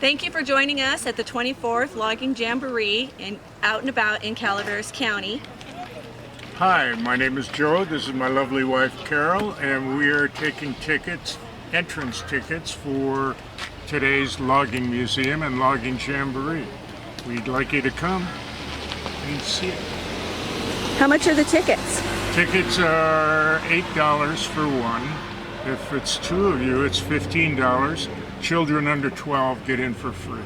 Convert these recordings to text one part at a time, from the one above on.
Thank you for joining us at the 24th Logging Jamboree out and about in Calaveras County. Hi, my name is Joe. This is my lovely wife Carol, and we are taking tickets, entrance tickets for today's Logging Museum and Logging Jamboree. We'd like you to come and see it. How much are the tickets? Tickets are $8 for one. If it's two of you, it's $15. Children under 12 get in for free.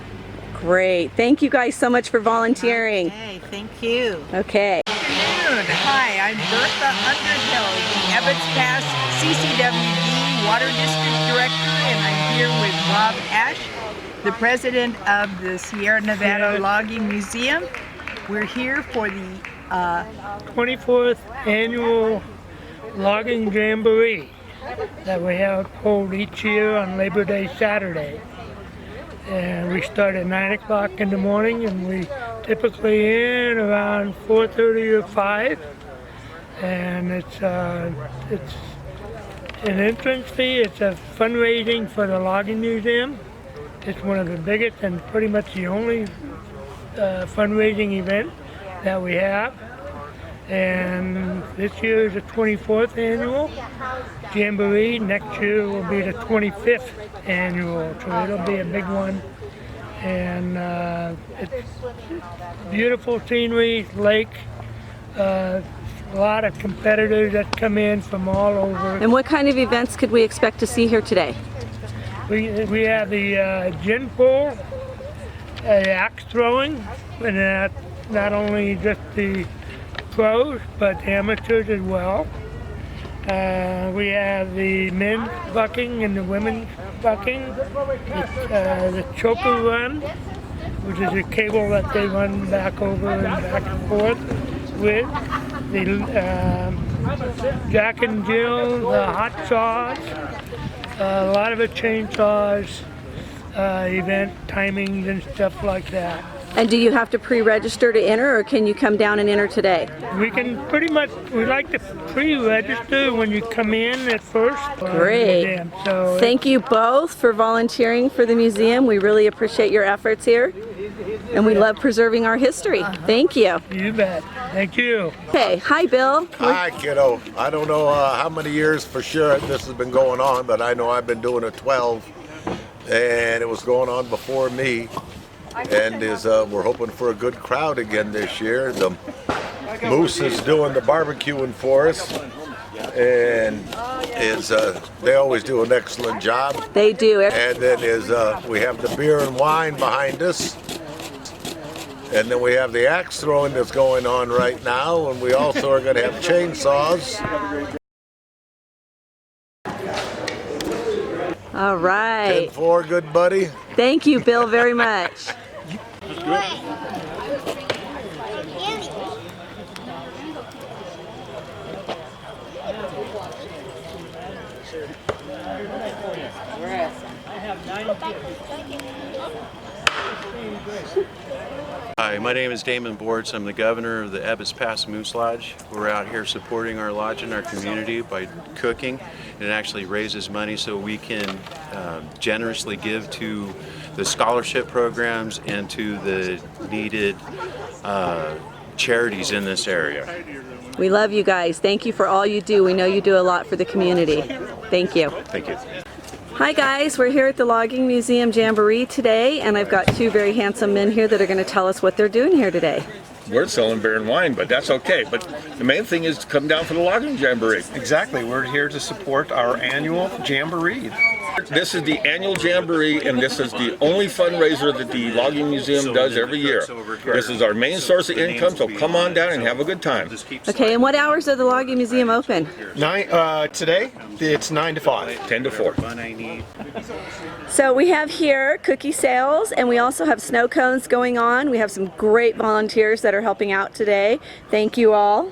Great. Thank you guys so much for volunteering. Okay, thank you. Okay. Good afternoon. Hi, I'm Bertha Underhill, the Ebbets Pass CCWD Water District Director, and I'm here with Bob Ash, the president of the Sierra Nevada Logging Museum. We're here for the 24th Annual Logging Jamboree that we hold each year on Labor Day Saturday. And we start at 9 o'clock in the morning, and we typically end around 4:30 or 5. And it's an entrance fee. It's a fundraising for the Logging Museum. It's one of the biggest and pretty much the only fundraising event that we have. And this year is the 24th annual Jamboree. Next year will be the 25th annual, so it'll be a big one. And it's beautiful scenery, lake, a lot of competitors that come in from all over. And what kind of events could we expect to see here today? We have the gin pull, axe throwing, and that not only just the pros, but amateurs as well. We have the men's bucking and the women's bucking, the choker run, which is a cable that they run back over and back and forth with, the Jack and Jill, the hot saws, a lot of the chainsaws, event timings and stuff like that. And do you have to pre-register to enter, or can you come down and enter today? We can pretty much, we like to pre-register when you come in at first. Great. So thank you both for volunteering for the museum. We really appreciate your efforts here, and we love preserving our history. Thank you. You bet. Thank you. Okay, hi Bill. Hi kiddo. I don't know how many years for sure this has been going on, but I know I've been doing it 12, and it was going on before me. And we're hoping for a good crowd again this year. The Moose is doing the barbecuing for us, and they always do an excellent job. They do. And then we have the beer and wine behind us, and then we have the axe throwing that's going on right now, and we also are going to have chainsaws. All right. 10-4, good buddy. Thank you, Bill, very much. Hi, my name is Damon Bortz. I'm the governor of the Ebbets Pass Moose Lodge. We're out here supporting our lodge and our community by cooking. It actually raises money so we can generously give to the scholarship programs and to the needed charities in this area. We love you guys. Thank you for all you do. We know you do a lot for the community. Thank you. Thank you. Hi guys, we're here at the Logging Museum Jamboree today, and I've got two very handsome men here that are going to tell us what they're doing here today. We're selling beer and wine, but that's okay. But the main thing is to come down for the Logging Jamboree. Exactly. We're here to support our annual Jamboree. This is the annual Jamboree, and this is the only fundraiser that the Logging Museum does every year. This is our main source of income, so come on down and have a good time. Okay, and what hours are the Logging Museum open? Today, it's 9 to 5. 10 to 4. So we have here cookie sales, and we also have snow cones going on. We have some great volunteers that are helping out today. Thank you all.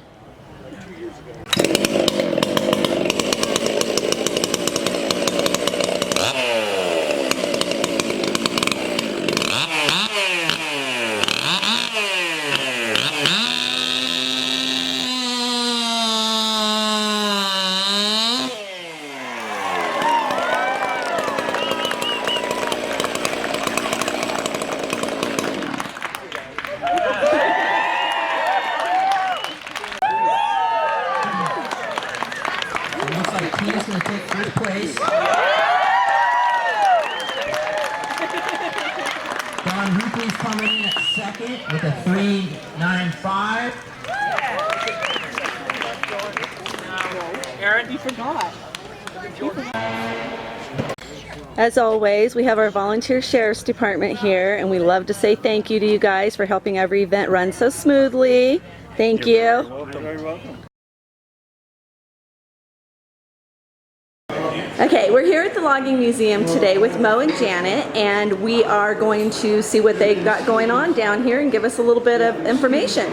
He is going to take first place. Don Hoopley's coming in at second with a 3.95. Aaron, you forgot. As always, we have our volunteer sheriff's department here, and we love to say thank you to you guys for helping every event run so smoothly. Thank you. You're very welcome. Okay, we're here at the Logging Museum today with Mo and Janet, and we are going to see what they got going on down here and give us a little bit of information.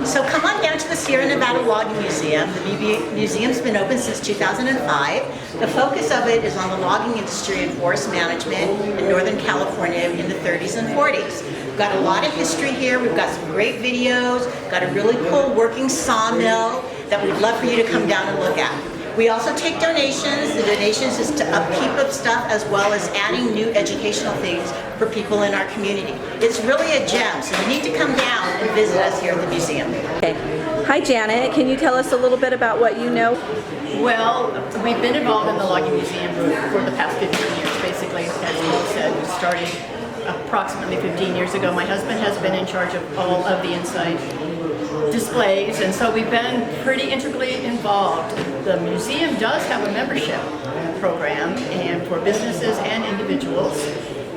So come on down to the Sierra Nevada Logging Museum. The museum's been open since 2005. The focus of it is on the logging industry and forest management in Northern California in the 30s and 40s. We've got a lot of history here. We've got some great videos, got a really cool working sawmill that we'd love for you to come down and look at. We also take donations. The donations is to upkeep of stuff as well as adding new educational things for people in our community. It's really a gem, so you need to come down and visit us here at the museum. Okay. Hi Janet, can you tell us a little bit about what you know? Well, we've been involved in the Logging Museum for the past 15 years, basically. As Paul said, we started approximately 15 years ago. My husband has been in charge of all of the inside displays, and so we've been pretty integrally involved. The museum does have a membership program and for businesses and individuals.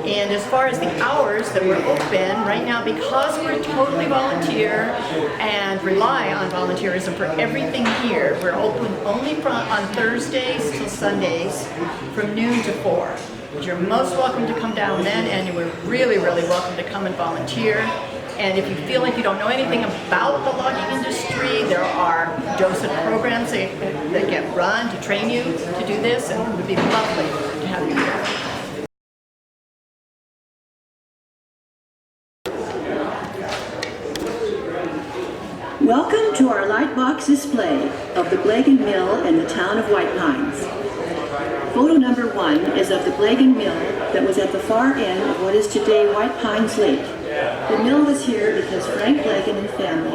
And as far as the hours that we're open right now, because we're totally volunteer and rely on volunteerism for everything here, we're open only on Thursdays till Sundays from noon to 4. But you're most welcome to come down then, and you were really, really welcome to come and volunteer. And if you feel like you don't know anything about the logging industry, there are docent programs that get run to train you to do this, and it would be lovely to have you here. Welcome to our Lightbox display of the Blagan Mill in the town of White Pines. Photo number 1 is of the Blagan Mill that was at the far end of what is today White Pines Lake. The mill was here because Frank Blagan and family,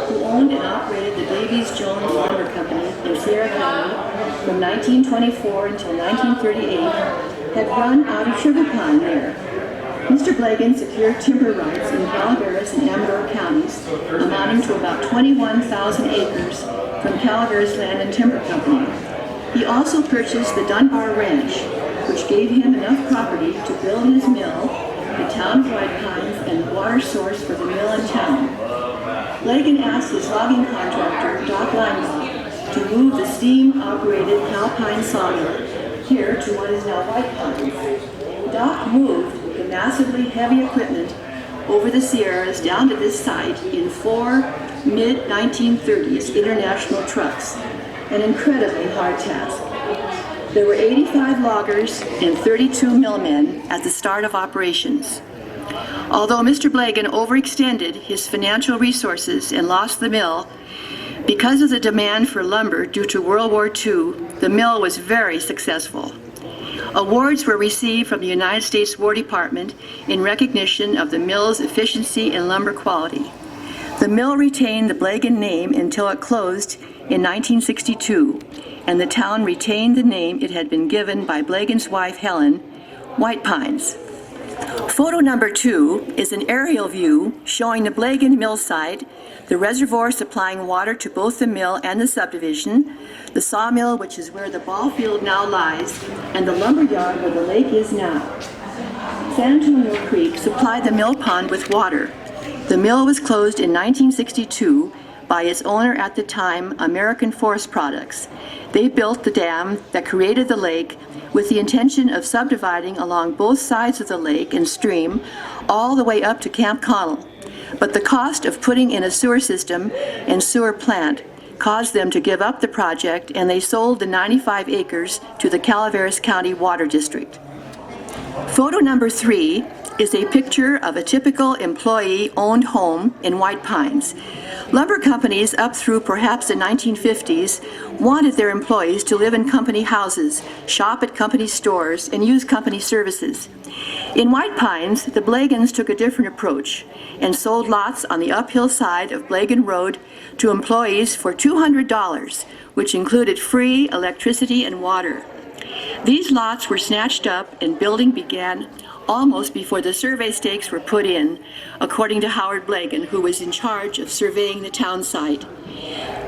who owned and operated the Davies Jones Lumber Company in Sierra County from 1924 until 1938, had run out of sugar pine there. Mr. Blagan secured timber rights in Calaveras and Amador counties, amounting to about 21,000 acres from Calaveras Land and Timber Company. He also purchased the Dunbar Ranch, which gave him enough property to build his mill, the town of White Pines, and the water source for the mill in town. Blagan asked his logging contractor, Doc Lyman, to move the steam-operated Calpine sawmill here to what is now White Pines. Doc moved the massively heavy equipment over the Sierras down to this site in 4 mid-1930s international trucks, an incredibly hard task. There were 85 loggers and 32 millmen at the start of operations. Although Mr. Blagan overextended his financial resources and lost the mill, because of the demand for lumber due to World War II, the mill was very successful. Awards were received from the United States War Department in recognition of the mill's efficiency and lumber quality. The mill retained the Blagan name until it closed in 1962, and the town retained the name it had been given by Blagan's wife, Helen, White Pines. Photo number 2 is an aerial view showing the Blagan mill site, the reservoir supplying water to both the mill and the subdivision, the sawmill, which is where the ball field now lies, and the lumber yard where the lake is now. San Antonio Creek supplied the mill pond with water. The mill was closed in 1962 by its owner at the time, American Forest Products. They built the dam that created the lake with the intention of subdividing along both sides of the lake and stream all the way up to Camp Connell. But the cost of putting in a sewer system and sewer plant caused them to give up the project, and they sold the 95 acres to the Calaveras County Water District. Photo number 3 is a picture of a typical employee-owned home in White Pines. Lumber companies up through perhaps the 1950s wanted their employees to live in company houses, shop at company stores, and use company services. In White Pines, the Blagans took a different approach and sold lots on the uphill side of Blagan Road to employees for $200, which included free electricity and water. These lots were snatched up and building began almost before the survey stakes were put in, according to Howard Blagan, who was in charge of surveying the town site.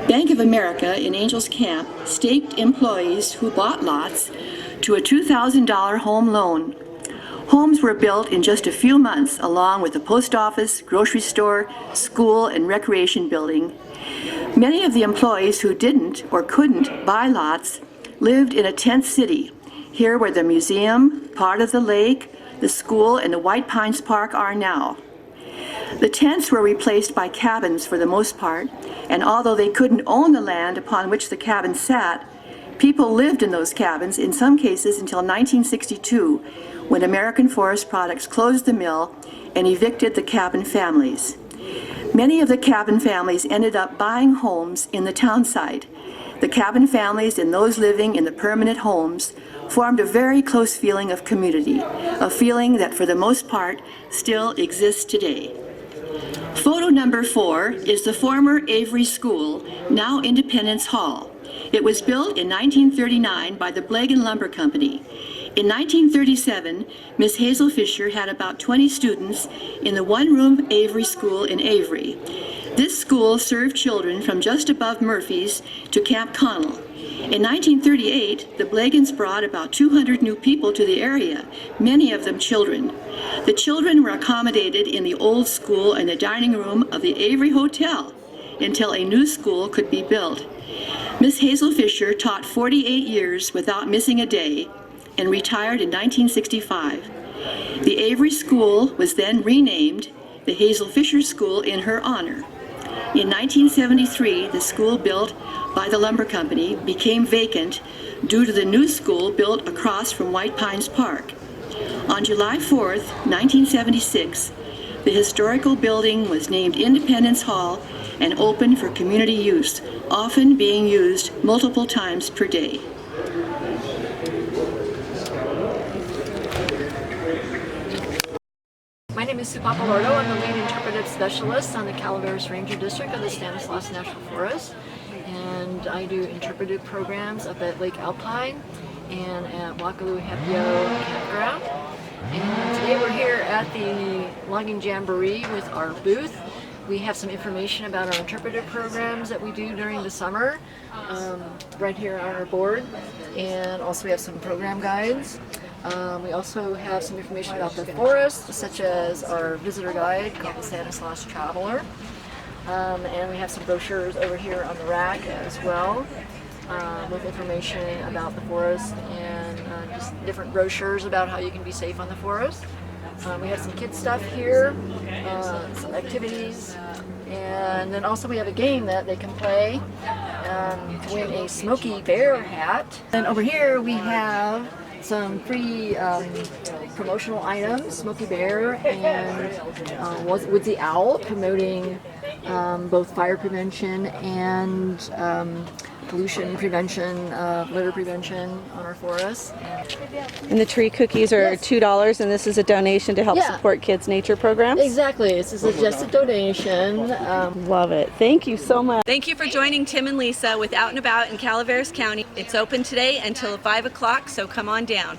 Bank of America in Angels Camp staked employees who bought lots to a $2,000 home loan. Homes were built in just a few months, along with the post office, grocery store, school, and recreation building. Many of the employees who didn't or couldn't buy lots lived in a tent city, here where the museum, part of the lake, the school, and the White Pines Park are now. The tents were replaced by cabins for the most part, and although they couldn't own the land upon which the cabins sat, people lived in those cabins, in some cases until 1962, when American Forest Products closed the mill and evicted the cabin families. Many of the cabin families ended up buying homes in the town site. The cabin families and those living in the permanent homes formed a very close feeling of community, a feeling that for the most part still exists today. Photo number 4 is the former Avery School, now Independence Hall. It was built in 1939 by the Blagan Lumber Company. In 1937, Miss Hazel Fisher had about 20 students in the one-room Avery School in Avery. This school served children from just above Murphy's to Camp Connell. In 1938, the Blagans brought about 200 new people to the area, many of them children. The children were accommodated in the old school and the dining room of the Avery Hotel until a new school could be built. Miss Hazel Fisher taught 48 years without missing a day and retired in 1965. The Avery School was then renamed the Hazel Fisher School in her honor. In 1973, the school built by the lumber company became vacant due to the new school built across from White Pines Park. On July 4th, 1976, the historical building was named Independence Hall and opened for community use, often being used multiple times per day. My name is Sue Pappalardo. I'm the lead interpretive specialist on the Calaveras Ranger District of the Stanislaus National Forest. And I do interpretive programs up at Lake Alpine and at Wakaloo Hepio Campground. And today we're here at the Logging Jamboree with our booth. We have some information about our interpretive programs that we do during the summer right here on our board. And also we have some program guides. We also have some information about the forest, such as our visitor guide called the Stanislaus Traveler. And we have some brochures over here on the rack as well with information about the forest and just different brochures about how you can be safe on the forest. We have some kid stuff here, some activities, and then also we have a game that they can play to win a Smokey Bear hat. And over here we have some free promotional items, Smokey Bear and Woodsy Owl, promoting both fire prevention and pollution prevention, litter prevention on our forests. And the tree cookies are $2, and this is a donation to help support kids' nature programs? Exactly. This is just a donation. Love it. Thank you so much. Thank you for joining Tim and Lisa with Out and About in Calaveras County. It's open today until 5 o'clock, so come on down.